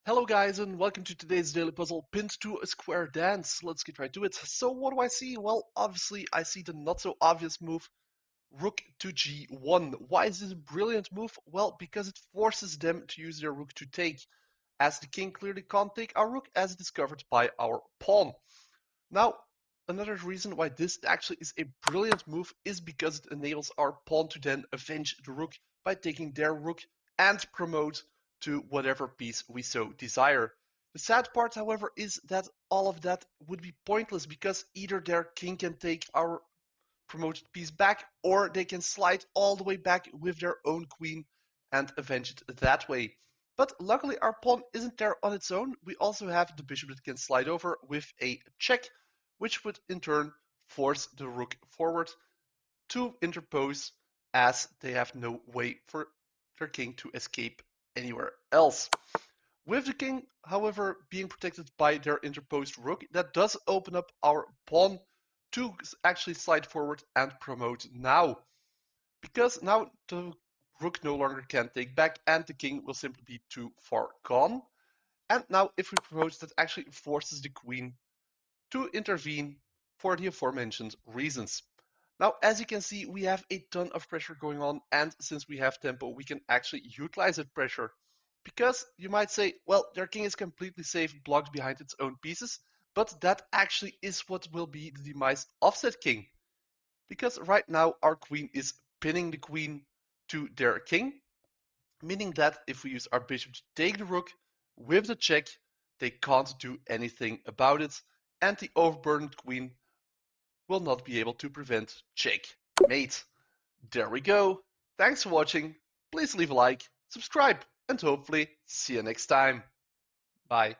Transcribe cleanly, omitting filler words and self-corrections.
Hello guys and welcome to today's daily puzzle pinned to a square dance. Let's get right to it. So what do I see? Well, obviously I see the not so obvious move rook to g1. Why is this a brilliant move? Well, because it forces them to use their rook to take, as the king clearly can't take our rook as discovered by our pawn. Now, another reason why this actually is a brilliant move is because it enables our pawn to then avenge the rook by taking their rook and promote to whatever piece we so desire. The sad part, however, is that all of that would be pointless because either their king can take our promoted piece back, or they can slide all the way back with their own queen and avenge it that way. But luckily our pawn isn't there on its own. We also have the bishop that can slide over with a check, which would in turn force the rook forward to interpose, as they have no way for their king to escape anywhere else. With the king, however, being protected by their interposed rook, that does open up our pawn to actually slide forward and promote now. Because now the rook no longer can take back and the king will simply be too far gone. And now if we promote, that actually forces the queen to intervene for the aforementioned reasons. Now, as you can see, we have a ton of pressure going on, and since we have tempo, we can actually utilize that pressure. Because you might say, well, their king is completely safe, blocked behind its own pieces, but that actually is what will be the demise of said king. Because right now, our queen is pinning the queen to their king, meaning that if we use our bishop to take the rook with the check, they can't do anything about it, and the overburdened queen will not be able to prevent checkmate. There we go. Thanks for watching. Please leave a like, subscribe, and hopefully see you next time. Bye.